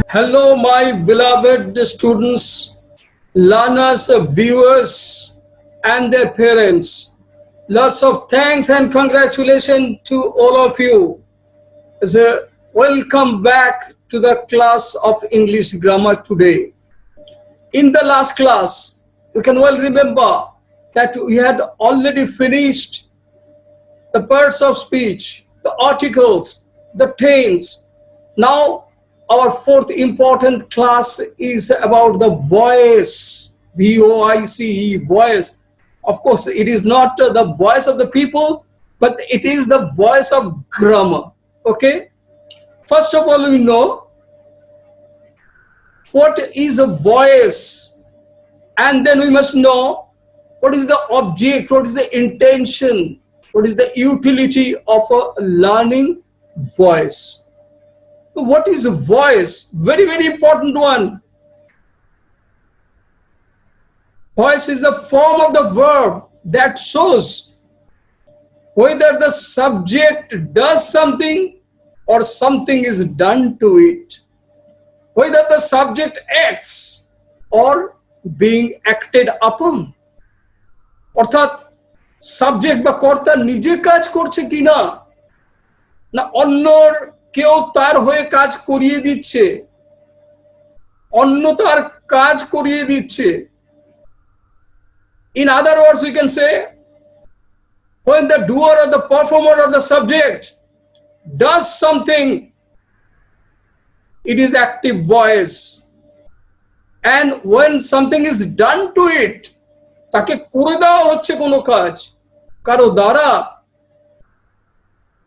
Hello, my beloved students, learners, viewers, and their parents. Lots of thanks and congratulations to all of you. So, welcome back to the class of English grammar today. In the last class, you can well remember that we had already finished the parts of speech, the articles, the tense. Now, our fourth important class is about the voice, V-O-I-C-E, voice. Of course, it is not the voice of the people, but it is the voice of grammar. Okay? First of all, we know what is a voice, and then we must know what is the object, what is the intention, what is the utility of a learning voice. What is a voice? Very, very important one. Voice is a form of the verb that shows whether the subject does something or something is done to it, whether the subject acts or being acted upon. অর্থাৎ subject বা কর্তা নিজে কাজ করছে কিনা, না অন্যর কেউ তার হয়ে কাজ করিয়ে দিচ্ছে, অন্য তার কাজ করিয়ে দিচ্ছে। In other words, we can say when the doer or the performer or the subject does something, it is active voice, and when something is done to it, তাকে করে দেওয়া হচ্ছে কোনো কাজ কারো দ্বারা,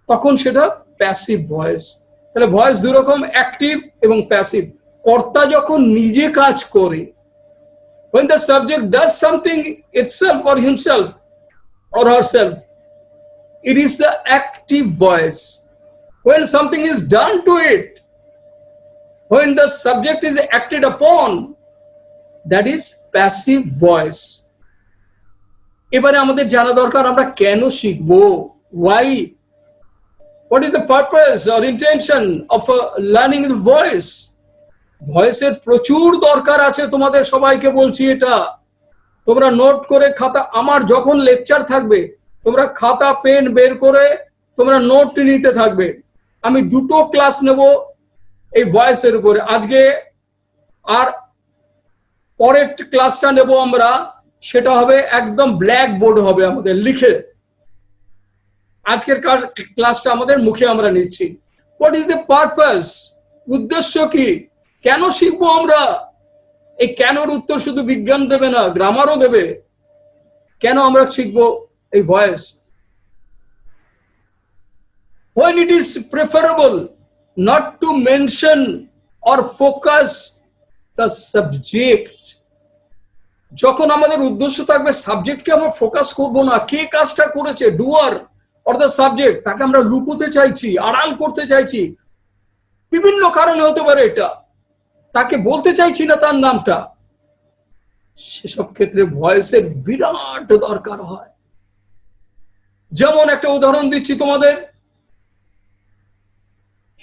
তখন সেটা প্যাসিভ ভয়েস। তাহলে ভয়েস দুই রকম, অ্যাক্টিভ এবং প্যাসিভ। কর্তা যখন নিজে কাজ করে, when the subject does something itself or himself or herself, it is the active voice. When something is done to it, when the subject is acted upon, that is passive voice. এবারে আমাদের জানা দরকার আমরা কেন শিখবো, why, what is the purpose or intention of learning the voice. ভয়েসের প্রচুর দরকার আছে, তোমাদের সবাইকে বলছি এটা। তোমরা নোট করে খাতা, আমার যখন লেকচার থাকবে তোমরা খাতা পেন বের করে তোমরা নোট নিতে থাকবে। আমি দুটো ক্লাস নেব এই ভয়েসের উপরে আজকে, আর পরের ক্লাসটা নেব আমরা, সেটা হবে একদম ব্ল্যাক বোর্ড হবে আমাদের লিখে। আজকের ক্লাসটা আমাদের মুখে আমরা নিচ্ছি। হোয়াট ইজ দ্য পারপাস, উদ্দেশ্য কি, কেন শিখবো আমরা? এই কেনর উত্তর শুধু বিজ্ঞান দেবে না, গ্রামারও দেবে। কেন আমরা শিখবো এই voice? When it is preferable not to mention or focus the subject, যখন আমাদের উদ্দেশ্য থাকবে সাবজেক্টকে আমরা ফোকাস করব না, কে কাজটা করেছে, ডুয়ার অর দ্য সাবজেক্ট, তাকে আমরা লুকোতে চাইছি, আড়াল করতে চাইছি, বিভিন্ন কারণে হতে পারে এটা, তাকে বলতে চাইছি না তার নামটা, সেসব ক্ষেত্রে ভয়েসের বিরাট দরকার হয়। যেমন একটা উদাহরণ দিচ্ছি তোমাদের,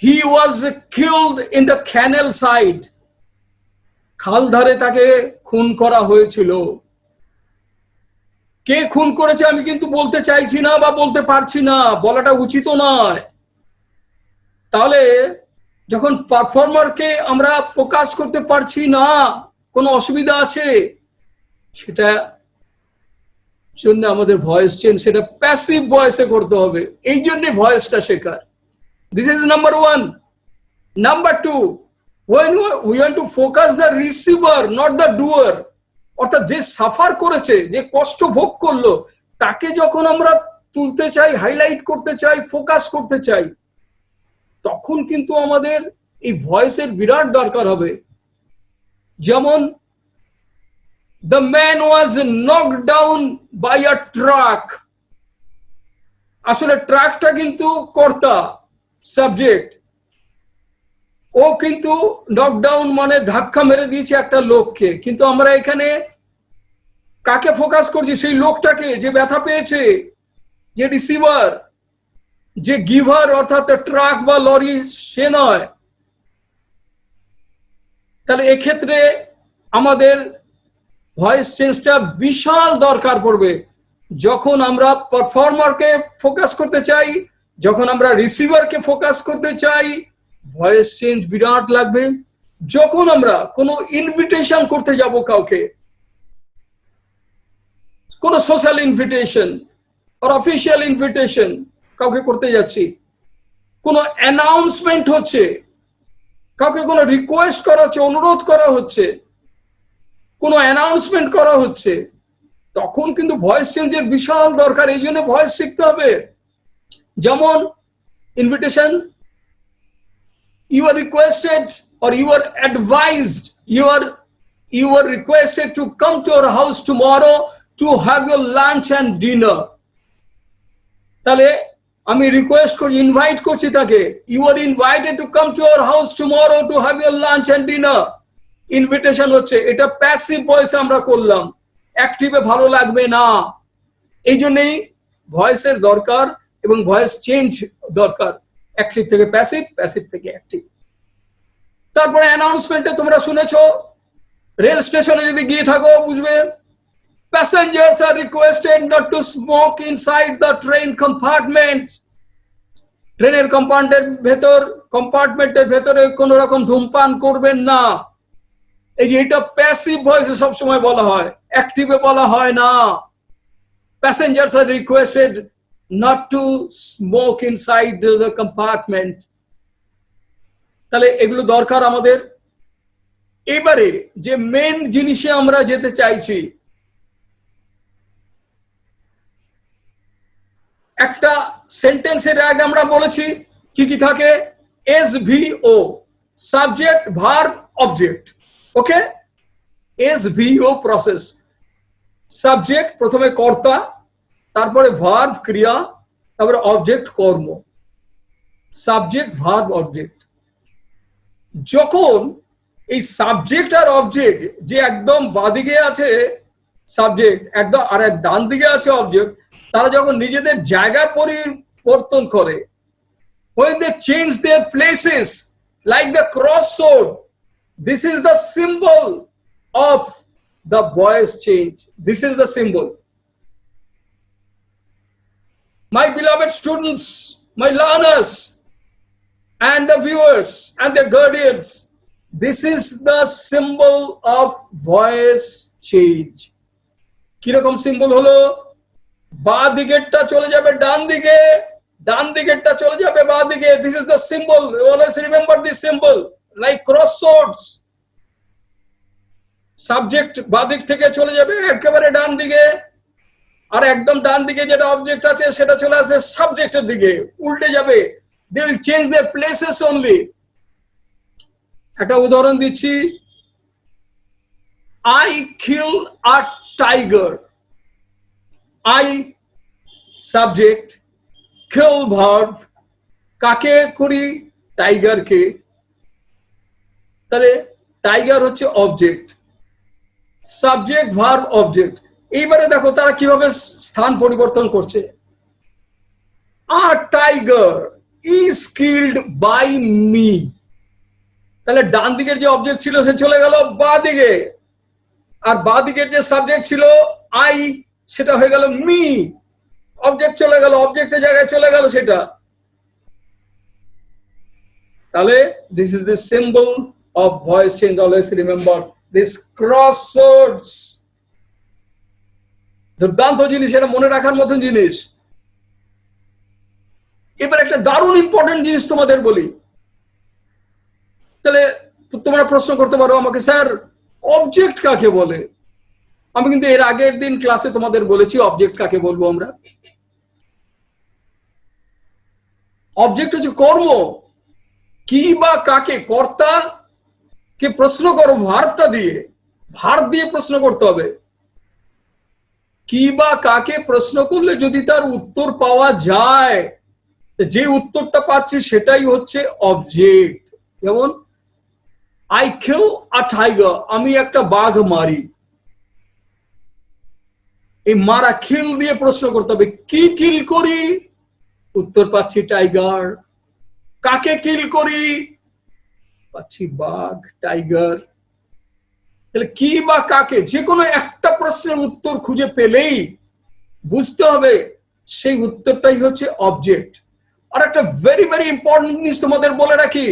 he was killed in the canal side, খাল ধারে তাকে খুন করা হয়েছিল। কে খুন করেছে আমি কিন্তু বলতে চাইছি না বা বলতে পারছি না, বলাটা উচিত নয়। তাহলে যখন পারফর্মারকে আমরা ফোকাস করতে পারছি না, কোনো অসুবিধা আছে, সেটা জন্য আমাদের ভয়েস চেঞ্জ, সেটা প্যাসিভ ভয়েসে করতে হবে। এই জন্য ভয়েসটা শেখার। This is number one. Number two, when we want to focus the receiver, not the doer, অর্থাৎ যে সাফার করেছে, যে কষ্ট ভোগ করলো, তাকে যখন আমরা তুলতে চাই, হাইলাইট করতে চাই, ফোকাস করতে চাই, তখন কিন্তু আমাদের এই ভয়েসের বিরাট দরকার হবে। যেমন the man was knocked down by a truck, আসলে ট্রাকটা কিন্তু কর্তা, সাবজেক্ট, ও কিন্তু নকডাউন মানে ধাক্কা মেরে দিয়েছে একটা লোককে, কিন্তু আমরা এখানে কাকে ফোকাস করছি? সেই লোকটাকে যে ব্যথা পেয়েছে, যে রিসিভার, যে গিভার অর্থাৎ ট্রাক বা লরি সে নয়। তাহলে এক্ষেত্রে আমাদের ভয়েস চেঞ্জটা বিশাল দরকার পড়বে যখন আমরা পারফর্মারকে ফোকাস করতে চাই, যখন আমরা রিসিভারকে ফোকাস করতে চাই, ভয়েস চেঞ্জ বিরাট লাগবে। যখন আমরা কোনো ইনভিটেশন করতে যাব কাউকে, কোনো সোশ্যাল ইনভিটেশন আর অফিসিয়াল ইনভিটেশন কাউকে করতে যাচ্ছি, কোনো অ্যানাউন্সমেন্ট হচ্ছে, কাউকে কোনো রিকোয়েস্ট করা হচ্ছে, অনুরোধ করা হচ্ছে, কোনো অ্যানাউন্সমেন্ট করা হচ্ছে, তখন কিন্তু ভয়েস চেঞ্জের বিশাল দরকার। এই জন্য ভয়েস শিখতে হবে। যেমন invitation, you are requested or you are advised, you are requested to come to our house tomorrow to have your lunch and dinner. তাহলে আমি রিকোয়েস্ট করি, ইনভাইট করছি তাকে, you are invited to come to our house tomorrow to have your lunch and dinner. Invitation হচ্ছে, এটা passive ভয়েসে আমরা করলাম, অ্যাক্টিভে ভালো লাগবে না। এই জন্যই ভয়েসের দরকার এবং ভয়েস চেঞ্জ দরকার, অ্যাক্টিভ থেকে প্যাসিভ, প্যাসিভ থেকে অ্যাক্টিভ। তারপরে অ্যানাউন্সমেন্টে তোমরা শুনেছো, রেল স্টেশনে যদি গিয়ে থাকো বুঝবে, passengers are requested not to smoke inside the train compartment. ট্রেনের কম্পার্টমেন্টের ভেতরে কোন রকম ধূমপান করবেন না। এই যে এটা প্যাসিভ ভয়েসে সবসময় বলা হয়, অ্যাক্টিভে বলা হয় না। Passengers are requested not to smoke inside the compartment. তাহলে এগুলো দরকার আমাদের। এবারে যে মেন জিনিসে আমরা যেতে চাইছি, একটা সেন্টেন্সের আগে আমরা বলেছি কি কি থাকে, SVO, সাবজেক্ট ভার্ব অবজেক্ট। ওকে, SVO প্রসেস। সাবজেক্ট প্রথমে কর্তা, তারপরে ভার্ব ক্রিয়া, তারপরে অবজেক্ট কর্ম। Subject verb object. যখন এই সাবজেক্ট আর অবজেক্ট, যে একদম বাঁদিকে আছে সাবজেক্ট একদম আর এক ডান দিকে আছে অবজেক্ট, তারা যখন নিজেদের জায়গা পরিবর্তন করে, when they change their places like the crossroad, this is the symbol of the voice change. This is the symbol. My beloved students, my learners, and the viewers and their guardians, this is the symbol of voice change. কিরকম symbol হলো? বা দিকেরটা চলে যাবে ডান দিকে, ডান দিকেরটা চলে যাবে বা দিকে। This is the symbol. Always remember this symbol, like crossroads. Subject বা দিক থেকে চলে যাবে একেবারে ডান দিকে, আর একদম ডান দিকে যেটা অবজেক্ট আছে সেটা চলে আসে সাবজেক্টের দিকে, উল্টে যাবে। They will change their places only. একটা উদাহরণ দিচ্ছি, I kill a tiger. I subject, kill verb, কাকে করি? টাইগারকে। তাহলে টাইগার হচ্ছে অবজেক্ট, সাবজেক্ট ভার্ব অবজেক্ট। এইবারে দেখো তারা কিভাবে স্থান পরিবর্তন করছে। A tiger is killed by me. তাহলে ডান দিকের যে অবজেক্ট ছিল সে চলে গেল বা দিকে, আর বা দিকের যে সাবজেক্ট ছিল আই, সেটা হয়ে গেল মি। অবজেক্ট চলে গেল, অবজেক্টের জায়গায় চলে গেল সেটা। তাহলে this is the symbol of voice change. Always remember this Crossroads. দুর্দান্ত জিনিস, এটা মনে রাখার মতন জিনিস। এবার একটা দারুণ ইম্পর্টেন্ট জিনিস তোমাদের বলি। তাহলে তোমরা প্রশ্ন করতে পারো আমাকে, স্যার অবজেক্ট কাকে বলে? আমি কিন্তু এর আগের দিন ক্লাসে তোমাদের বলেছি অবজেক্ট কাকে বলবো আমরা। অবজেক্ট হচ্ছে কর্ম। কি বা কাকে, কর্তা কে প্রশ্ন করো ভার্বটা দিয়ে, ভার্ব দিয়ে প্রশ্ন করতে হবে। কি বা কাকে প্রশ্ন করলে যদি তার উত্তর পাওয়া যায়, যে উত্তরটা পাচ্ছি সেটাই হচ্ছে অবজেক্ট। যেমন আই কিল আ টাইগার, আমি একটা বাঘ মারি। এই মারা কিল দিয়ে প্রশ্ন করতে হবে, কি কিল করি? উত্তর পাচ্ছি টাইগার। কাকে কিল করি? পাচ্ছি বাঘ, টাইগার। তাহলে কি বা কাকে, যে কোনো একটা প্রশ্নের উত্তর খুঁজে পেলেই বুঝতে হবে সেই উত্তরটাই হচ্ছে অবজেক্ট। আর একটা ভেরি ভেরি ইম্পর্টেন্ট জিনিস তোমাদের বলে রাখি,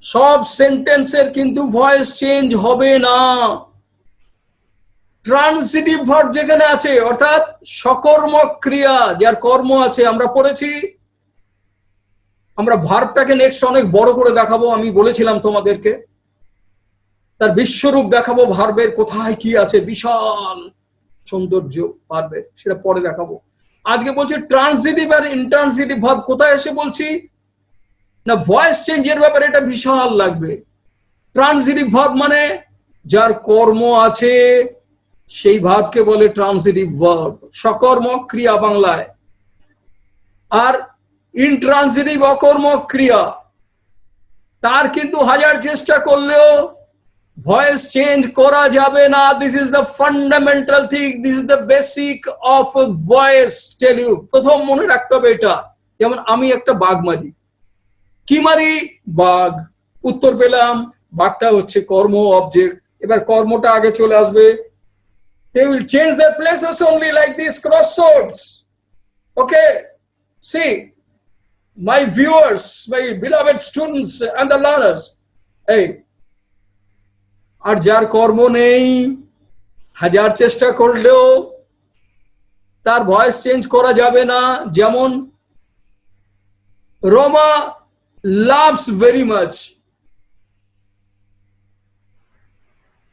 সব সেন্টেন্সের কিন্তু ভয়েস চেঞ্জ হবে না। ট্রান্সিটিভ ভার্ব যেখানে আছে, অর্থাৎ সকর্মক ক্রিয়া, যার কর্ম আছে, আমরা পড়েছি, আমরা ভার্বটাকে নেক্সট অনেক বড় করে দেখাবো, আমি বলেছিলাম তোমাদেরকে, তার বিশ্বরূপ দেখাবো, ভার্বের কোথায় কি আছে, বিশাল সৌন্দর্য ভার্বের, সেটা পরে দেখাবো। আজকে বলছি ট্রান্সিটিভ আর ইন্ট্রান্সিটিভ ভার্ব কোথায় এসে বলছি না, ভয়েস চেঞ্জের ব্যাপারে এটা বিশাল লাগবে। ট্রান্সিটিভ ভার্ব মানে যার কর্ম আছে সেই ভার্বকে বলে ট্রান্সিটিভ ভার্ব, সকর্মক ক্রিয়া বাংলায়। আর ইনট্রান্সিটিভ অকর্মক ক্রিয়া, তার কিন্তু হাজার চেষ্টা করলেও ভয়েস চেঞ্জ করা যাবে না। This is the fundamental thing, this is the basic of voice. Tell you, প্রথম মনে রাখতে হবে এটা। যেমন আমি একটা বাঘ মারি, কি মারি? বাঘ। উত্তর পেলাম, বাঘটা হচ্ছে কর্ম, অবজেক্ট। এবার কর্মটা আগে চলে আসবে। They will change their places only like these crossroads. Okay, see, my viewers, my beloved students and the learners, hey, আর যার কর্ম নেই, হাজার চেষ্টা করলেও তার ভয়েস চেঞ্জ করা যাবে না। যেমন রমা loves very much,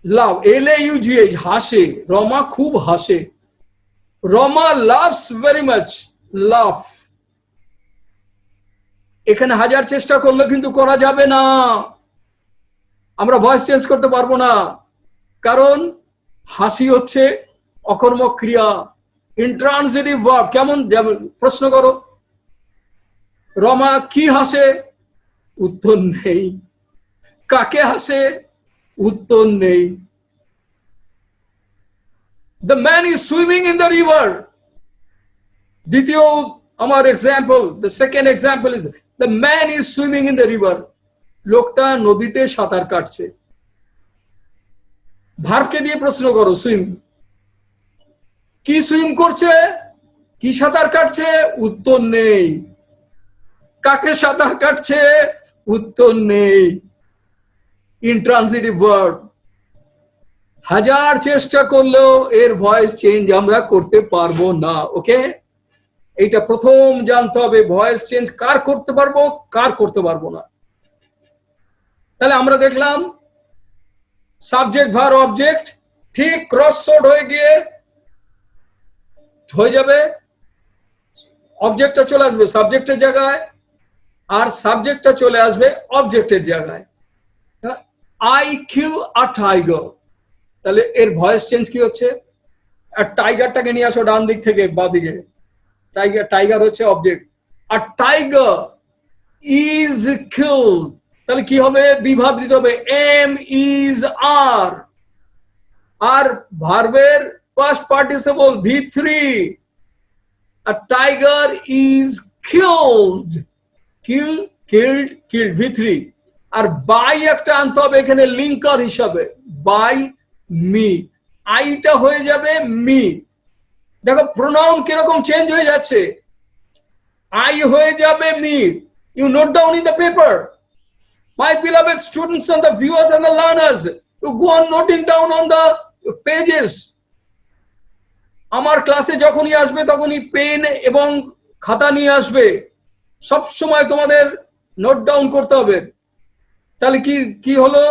লাভ, LAUGH, হাসে, রমা খুব হাসে। রমা লাভস ভেরি মাচ, লাভ। এখানে হাজার চেষ্টা করলে কিন্তু করা যাবে না, আমরা ভয়েস চেঞ্জ করতে পারবো না, কারণ হাসি হচ্ছে অকর্মক ক্রিয়া, ইন্ট্রান্সিটিভ ভার্ব। কেমন? প্রশ্ন করো, রমা কি হাসে? উত্তর নেই। কাকে হাসে? উত্তর নেই। The man is swimming in the river. দ্বিতীয় আমার example, the second example is the man is swimming in the river. লোকটা নদীতে সাঁতার কাটছে। ভার্বকে দিয়ে প্রশ্ন করো, সুইম, কি সুইম করছে? কি সাঁতার কাটছে? উত্তর নেই। কাকে সাঁতার কাটছে? উত্তর নেই। ইনট্রান্সিটিভ ভার্ব, হাজার চেষ্টা করলেও এর ভয়েস চেঞ্জ আমরা করতে পারবো না। ওকে, এইটা প্রথম জানতে হবে, ভয়েস চেঞ্জ কার করতে পারবো, কার করতে পারবো না। তাহলে আমরা দেখলাম সাবজেক্ট ভার্ব অবজেক্ট ঠিক ক্রস শর্ট হয়ে গিয়ে হয়ে যাবে, অবজেক্টটা চলে আসবে সাবজেক্টের জায়গায়, আর সাবজেক্টটা চলে আসবে অবজেক্টের জায়গায়। আই কিল আ টাইগার, তাহলে এর ভয়েস চেঞ্জ কি হচ্ছে? আর টাইগারটাকে নিয়ে আসো ডান দিক থেকে বা দিকে, টাইগার, টাইগার হচ্ছে অবজেক্ট, আর টাইগার ইজ কিলড, তাহলে কি হবে? বিভাব দিতে হবে, এম ইজ আর, আর ভার্বের পাস্ট পার্টিসিপল V3, আর tiger is killed, kill, killed, killed, V3। আর বাই একটা আনতে হবে এখানে লিঙ্কার হিসাবে, বাই মি, আইটা হয়ে যাবে মি। দেখো প্রোনাউন কিরকম চেঞ্জ হয়ে যাচ্ছে, আই হয়ে যাবে me. You note down in the paper, my beloved students and the viewers and the learners, you go on noting down on the pages. আমার ক্লাসে যখনই আসবে তখনই পেন এবং খাতা নিয়ে আসবে, সব সময় তোমাদের নোট ডাউন করতে হবে। তাহলে কি কি হলো?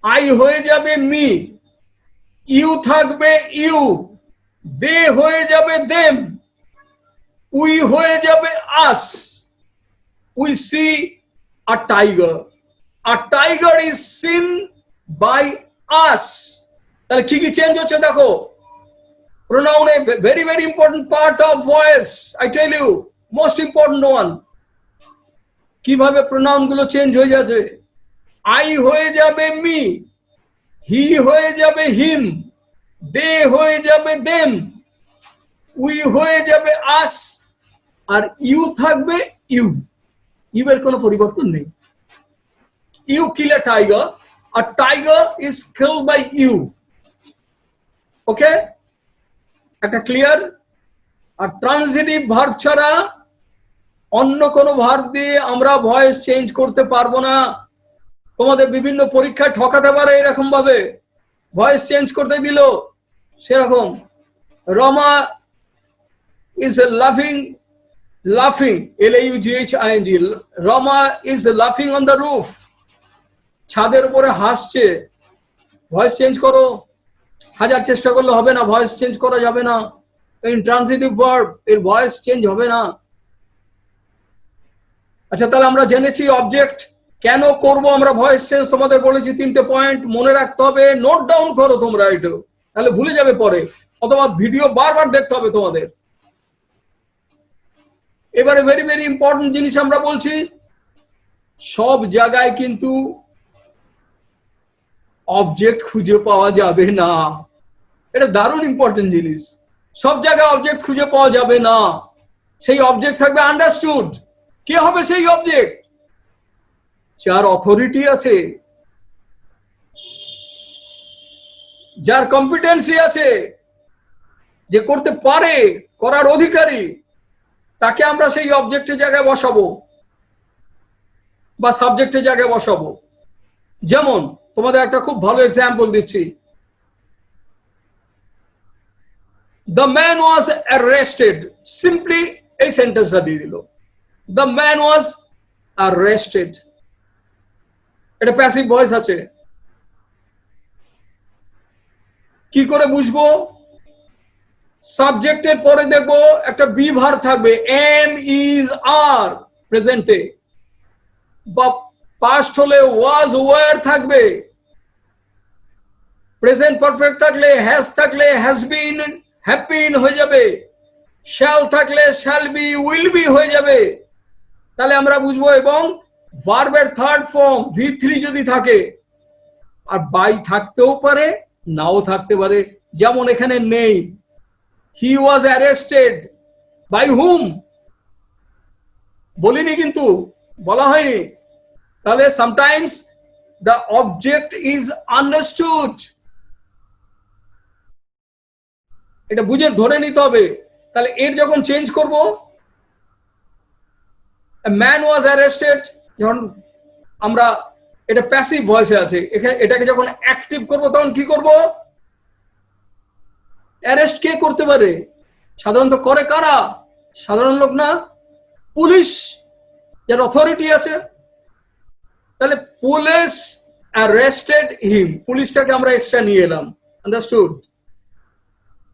আই হয়ে যাবে মি, ইউ থাকবে ইউ, দে হয়ে যাবে দেম, উই হয়ে যাবে আস। We see a tiger. A tiger is seen by us. তাহলে কি কি চেঞ্জ হচ্ছে দেখো, pronoun a very very important part of voice, I tell you, most important one. কিভাবে pronoun গুলো চেঞ্জ হয়ে যাচ্ছে? I হয়ে যাবে me, he হয়ে যাবে him, they হয়ে যাবে them, we হয়ে যাবে us, আর you থাকবে you। ইউ এর কোনো পরিবর্তন নেই। you kill a tiger is killed by you. Okay, একটা ক্লিয়ার? আর ট্রানজিটিভ ভার্ব ছাড়া অন্য কোনো ভার্ব দিয়ে আমরা ভয়েস চেঞ্জ করতে পারবো না। তোমাদের বিভিন্ন পরীক্ষায় ঠকাতে পারে এরকম ভাবে, ভয়েস চেঞ্জ করতে দিল সেরকম, Rama is laughing, LAUGHING, Rama is laughing on the roof, ছাদের উপরে হাসছে, ভয়েস চেঞ্জ করো। হাজার চেষ্টা করলে হবে না, ভয়েস চেঞ্জ করা যাবে না। ইন্ট্রান্সিটিভ ভার্ব এর ভয়েস চেঞ্জ হবে না। আচ্ছা, তাহলে আমরা জেনেছি অবজেক্ট কেন করব আমরা ভয়েস চেঞ্জ, তোমাদের বলেছি 3টে পয়েন্ট মনে রাখতে হবে, নোট ডাউন করো তোমরা, এটা তাহলে ভুলে যাবে পরে, অথবা ভিডিও বারবার দেখতে হবে তোমাদের। এবারে ভেরি ভেরি ইম্পর্টেন্ট জিনিস আমরা বলছি, সব জায়গায় কিন্তু অবজেক্ট খুঁজে পাওয়া যাবে না। এটা দারুণ ইম্পর্টেন্ট জিনিস। সব জায়গায় অবজেক্ট খুঁজে পাওয়া যাবে না। সেই অবজেক্ট থাকবে আন্ডারস্টুড। কে হবে সেই অবজেক্ট? যার অথরিটি আছে, যার কম্পিটেন্সি আছে, যে করতে পারে, করার অধিকারী, তাকে আমরা সেই অবজেক্টের জায়গায় বসাবো বা সাবজেক্টের জায়গায় বসাবো। যেমন তোমাদের একটা খুব ভালো এক্সাম্পল দিচ্ছি, the man was arrested, simply এই সেন্টেন্সটা দিয়ে দিল, দ্য ম্যান ওয়াজ অ্যারেস্টেড। এটা প্যাসিভ ভয়েস আছে। কি করে বুঝবো? সাবজেক্টের পরে দেখবো একটা বি ভার্ব থাকবে, এম ইজ আর প্রেজেন্টে, বা পাস্ট হলে ওয়াজ ওয়ার থাকবে, প্রেজেন্ট পারফেক্ট থাকলে হ্যাজ থাকলে হ্যাজ বিন হ্যাভ বিন হয়ে যাবে, শ্যাল থাকলে শ্যাল বি উইল বি হয়ে যাবে। তাহলে আমরা বুঝবো। এবং ভার্বের থার্ড ফর্ম V3 যদি থাকে, আর বাই থাকতেও পারে নাও থাকতে পারে, যেমন এখানে নেই, হি ওয়াজ অ্যারেস্টেড বাই হুম, বলিনি কিন্তু, বলা হয়নি। তাহলে sometimes the object is understood, এটা বুঝে ধরে নিতে হবে। তাহলে এর যখন চেঞ্জ করব, ম্যান ওয়াজ অ্যারেস্টেড, যখন আমরা এটা প্যাসিভ ভয়েসে আছে, এখানে এটাকে যখন অ্যাক্টিভ করব তখন কি করব? অ্যারেস্ট কে করতে পারে? সাধারণত করে কারা? সাধারণ লোক না, পুলিশ, যার অথরিটি আছে। তাহলে পুলিশ অ্যারেস্টেড হিম, পুলিশটাকে আমরা এক্সট্রা নিয়ে এলাম, আন্ডারস্টুড।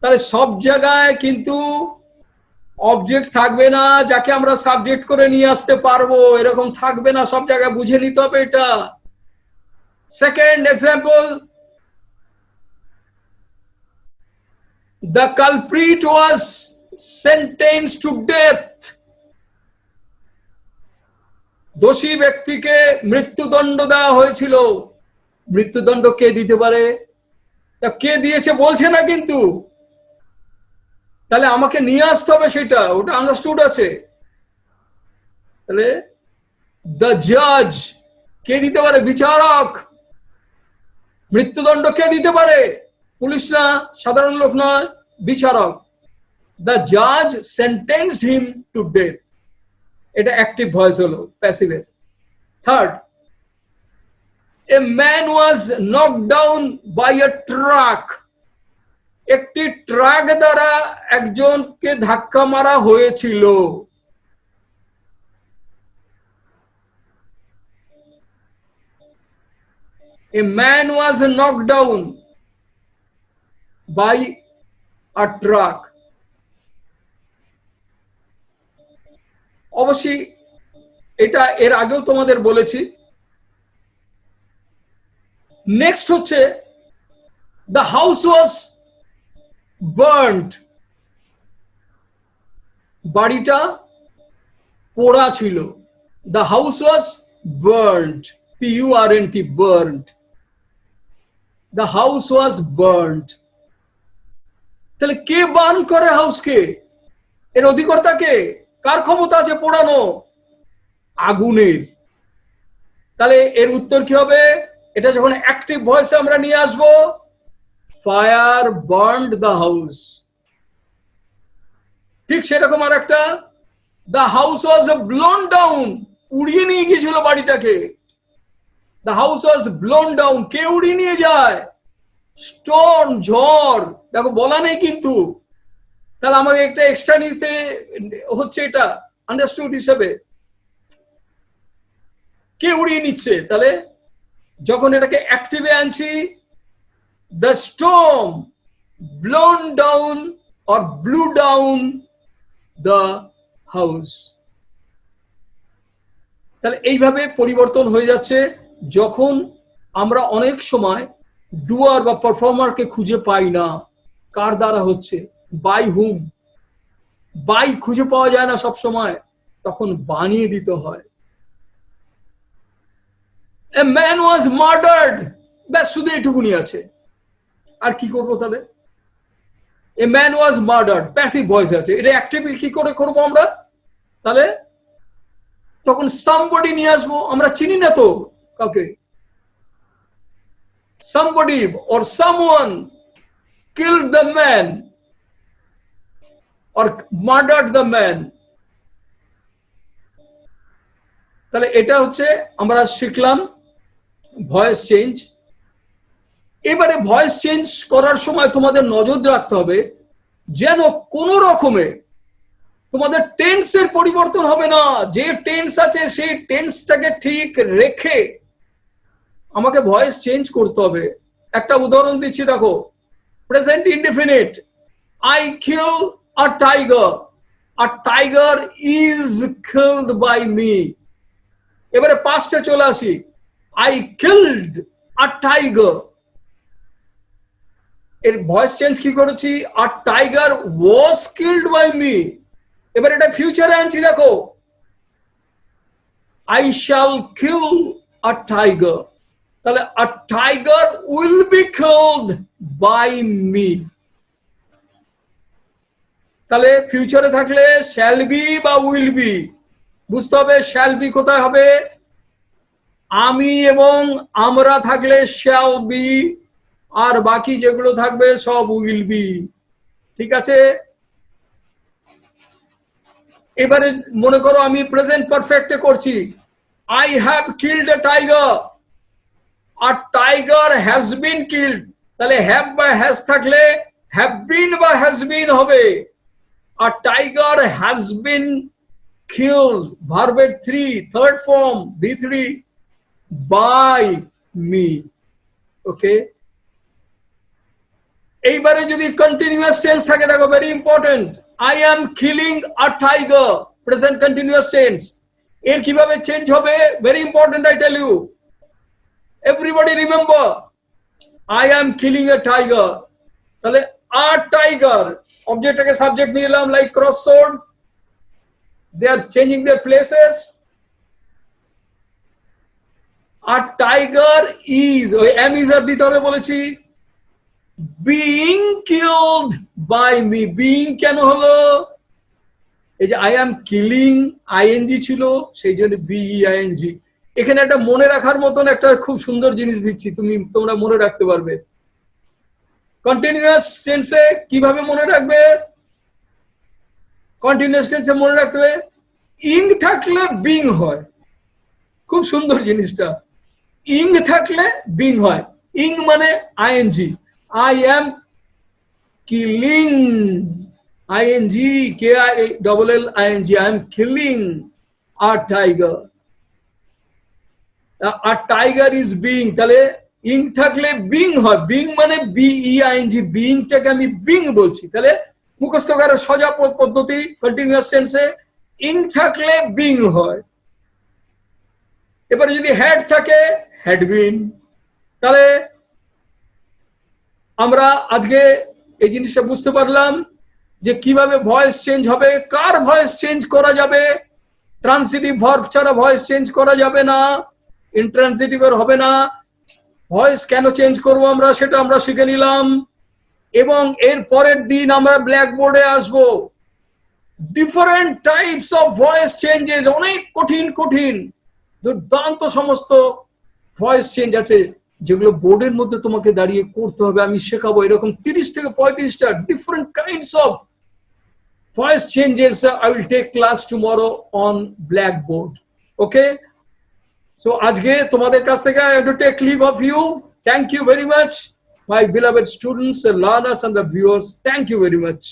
তাহলে সব জায়গায় কিন্তু অবজেক্ট থাকবে না যাকে আমরা সাবজেক্ট করে নিয়ে আসতে পারবো, এরকম থাকবে না, সব জায়গায় বুঝে নিতে হবে এটা। Second example, the culprit was sentenced to death, দোষী ব্যক্তিকে মৃত্যুদণ্ড দেওয়া হয়েছিল। মৃত্যুদণ্ড কে দিতে পারে? কে দিয়েছে বলছে না কিন্তু, তাহলে আমাকে নিয়ে আসতে হবে সেটা, ওটা আন্ডারস্টুড আছে। তাহলে দ্য জাজ কে দিতে পারে? বিচারক। মৃত্যুদণ্ড কে দিতে পারে? পুলিশ না, সাধারণ লোক নয়, বিচারক। দ্য জাজ সেন্টেন্সড হিম টু ডেথ, এটা অ্যাক্টিভ ভয়েস হলো প্যাসিভের। Third, a man was knocked down by a truck, একটি ট্রাক দ্বারা একজনকে ধাক্কা মারা হয়েছিল। A man was knocked down by a truck. অবশ্যই এটা এর আগেও তোমাদের বলেছি। নেক্সট হচ্ছে the house was burnt, বাড়িটা পোড়া ছিল। The house was burnt, P-U-R-N-T, burnt. The house was burnt. তাহলে কে বার্ন করে হাউসকে? এর অধিকর্তা কে? কার ক্ষমতা আছে পোড়ানো? আগুনের। তাহলে এর উত্তর কি হবে? এটা যখন অ্যাক্টিভ ভয়েসে আমরা নিয়ে আসবো, ফায়ার বার্নড দ্য হাউস। ঠিক সেরকম আর একটা, the house was blown down, উড়িয়ে নিয়ে গিয়েছিল বাড়িটাকে। The house was blown down, কে উড়িয়ে নিয়ে যায়? স্টোন, ঝড়। দেখো বলা নেই কিন্তু, তাহলে আমাকে একটা এক্সট্রা নিতে হচ্ছে, এটা আন্ডারস্টুড হিসেবে কে উড়িয়ে নিচ্ছে। তাহলে যখন এটাকে অ্যাক্টিভে আনছি, the storm blown down or blue down the house. তাহলে এইভাবে পরিবর্তন হয়ে যাচ্ছে যখন আমরা অনেক সময় ডুয়ার বা পারফর্মারকে খুঁজে পাই না। কার দ্বারা হচ্ছে? By hmm. বাই খুঁজে পাওয়া যায় না সব সময়, তখন বানিয়ে দিতে হয়। A man was murdered, ব্যাস শুধু এটুকুনি আছে, আর কি করবো তাহলে? A man was murdered, passive voice আছে, এটা অ্যাক্টিভ কি করে করবো আমরা? তাহলে তখন somebody নিয়ে আসবো, আমরা চিনি না তো কাউকে। somebody or someone killed the man or murdered the man। তাহলে এটা হচ্ছে আমরা শিখলাম ভয়েস চেঞ্জ। এবারে ভয়েস চেঞ্জ করার সময় তোমাদের নজর রাখতে হবে যেন কোনো রকমে তোমাদের টেন্সের পরিবর্তন হবে না। যে টেন্স আছে সেই টেন্সটাকে ঠিক রেখে আমাকে ভয়েস চেঞ্জ করতে হবে। একটা উদাহরণ দিচ্ছি, দেখো, present indefinite, I kill a tiger, a tiger is killed by me. এবারে পাস্টে চলে আসি, আই কিলড আ টাইগার, এর ভয়েস চেঞ্জ কি করেছি? A tiger was killed by me. এবার এটা ফিউচারে আনছি, দেখো, I shall kill a tiger, তাহলে a tiger will be killed by me. তাহলে ফিউচারে থাকলে শ্যাল বি বা উইল বি, বুঝতে হবে শ্যাল বি কোথায় হবে। আমি এবং আমরা থাকলে শ্যাল বি, আর বাকি যেগুলো থাকবে সব উইল বি। ঠিক আছে? এবারে মনে করো আমি প্রেজেন্ট পারফেক্টে করছি, I have killed a tiger, আর টাইগার হ্যাজ বিন কিল্ড, তাহলে হ্যাভ বা হ্যাজ থাকলে হ্যাভ বিন বা হ্যাজ বিন হবে। আর টাইগার হ্যাজ বিন কিল্ড, ভার্বের third form V3, by me. Okay, এইবারে যদি কন্টিনিউয়াস টেন্স থাকে, দেখো very important, I am killing a tiger, present continuous tense. এর কিভাবে চেঞ্জ হবে? Very important, I tell you. Everybody remember, I am killing a tiger, তাহলে a tiger, অবজেক্টটাকে subject নিয়ে এলাম, like cross sword, they are changing their places. A tiger is, ওই am is are দিতে হবে বলেছি, being killed by me। being কেন হলো? এই যে আই অ্যাম কিলিং আইএনজি ছিল, সেই জন্য বিইআইএনজি। এখানে একটা মনে রাখার মতন একটা খুব সুন্দর জিনিস দিচ্ছি, তোমরা মনে রাখতে পারবে। কন্টিনিউয়াস টেন্সে কিভাবে মনে রাখবে? কন্টিনিউয়াস টেন্সে মনে রাখতে হবে ইং থাকলে বিং হয়, খুব সুন্দর জিনিসটা। ইং থাকলে বিং হয়, ইং মানে ING, I am killing, ing, KILLING, I am killing a tiger. A tiger is being, তাহলে ইং থাকলে বিং হয়, বিং মানে BEING, বিংটাকে আমি বিং বলছি। তাহলে মুখস্থ করার সোজা পদ্ধতি, কন্টিনিউয়াস টেন্সে ইং থাকলে বিং হয়। এবারে যদি হ্যাড থাকে, হ্যাড বিন। তাহলে আমরা আজকে এই জিনিসটা বুঝতে পারলাম যে কিভাবে ভয়েস চেঞ্জ হবে, কার ভয়েস চেঞ্জ করা যাবে। ট্রান্সিটিভ ভার্ব ছাড়া ভয়েস চেঞ্জ করা যাবে না, ইন্ট্রান্সিটিভের হবে না। ভয়েস কেন চেঞ্জ করব আমরা, সেটা আমরা শিখে নিলাম। এবং এর পরের দিন আমরা ব্ল্যাকবোর্ডে আসব different types of voice changes, অনেক কঠিন কঠিন দুর্দান্ত সমস্ত ভয়েস চেঞ্জ আছে যেগুলো বোর্ডের মধ্যে তোমাকে দাঁড়িয়ে করতে হবে। আমি শেখাবো এরকম 30 থেকে 35টা different kinds of voice changes. I will take class tomorrow on Blackboard. Okay? So আজকে তোমাদের কাছ থেকে I have to take leave of you. Thank you very much, my beloved students and learners and the viewers. Thank you very much.